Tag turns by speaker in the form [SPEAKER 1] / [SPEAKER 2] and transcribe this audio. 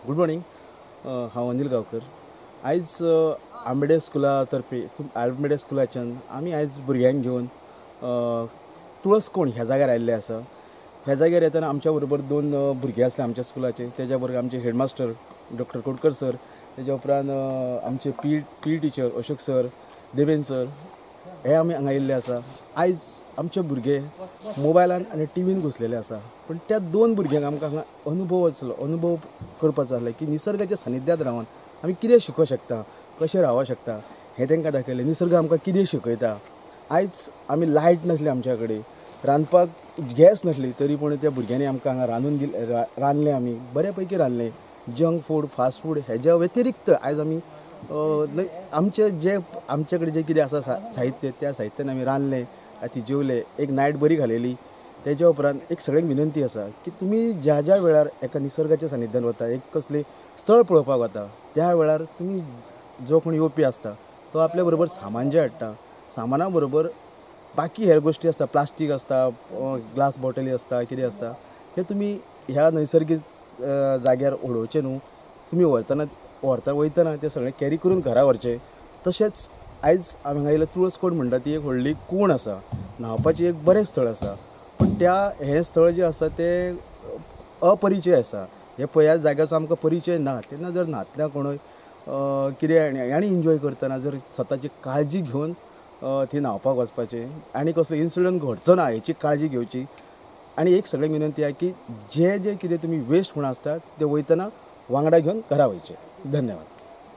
[SPEAKER 1] Good morning. हांव अनिल गांवकर. आयज आंबेडे स्कुला तर्फे आंबेडे स्कुलाच्यान आमी आयज भुरग्यांक घेवन तुळसकोण ह्या जाग्यार आयिल्ले आसा. ह्या जाग्यार येतना आमच्या बरोबर दोन भुरगे आसले आमच्या स्कुलाचे. तेज्या बरोबर आमचे हेडमास्टर डॉक्टर कोटकर सर, तेज्या उपरांत आमचे पी टिचर अशोक सर, देवेन सर, हे आमी हांगा आयिल्ले आसा. आयज आमचे भुरगे मोबायलान आनी टीव्हीन घुसलेले आसा. पण त्या दोन भुरग्यांक आमकां हांगा अनुभव करपाचो आसलो की निसर्गाच्या सानिध्यात रावन आमी कितें शिकूंक शकता, कशें रावूंक शकता हें तांकां दाखयलें. निसर्ग आमकां कितें शिकयता. आयज आमी लायट नासली आमच्या कडेन, रांदपाक गॅस नासली, तरी पूण त्या भुरग्यांनी आमकां हांगा रांदलें. आमी बऱ्या पैकी रांदलें. जंक फूड, फास्ट फूड हेज्या व्यतिरिक्त आयज आमी आमचे कडेन जें कितें आसा साहित्य, त्या साहित्यान आमी रांदलें, ती जेवले, एक नायट बरी घालेली. तेज्या उपरांत एक सगळ्यांक विनंती आसा की तुमी ज्या ज्या वेळार एका निसर्गाच्या सानिध्यान वता, एक कसलें स्थळ पळोवपाक वता, त्या वेळार तुमी जो कोण येवपी आसता तो आपल्या बरोबर सामान जें हाडटा, सामाना बरोबर बाकी हेर गोश्टी आसता, प्लास्टीक आसता, ग्लास बॉटली आसता, कितें आसता, तें तुमी ह्या नैसर्गीक जाग्यार उडोवचें न्हू. तुमी वयतना तें सगळें कॅरी करून घरा व्हरचें. तशेंच आयज आमी हांगा येयले तुळसकोण म्हणटा ती एक व्हडली कूण आसा, न्हांवपाचें एक बरें स्थळ आसा. पण हें स्थळ जें आसा तें अपरिचय आसा. ह्या जाग्याचो आमकां परिचय ना. तेन्ना जर न्हातल्या कोणूय कितें आनी एन्जॉय करतना जर स्वताची काळजी घेवन थंय न्हांवपाक वचपाचें आनी कसलो इन्सिडंट घडचो ना हेची काळजी घेवची. आनी एक सगळ्यांक विनंती आहे की जें कितें तुमी वेस्ट म्हूण आसता तें वयतना वांगडा घेवन घरा वयचें. धन्यवाद.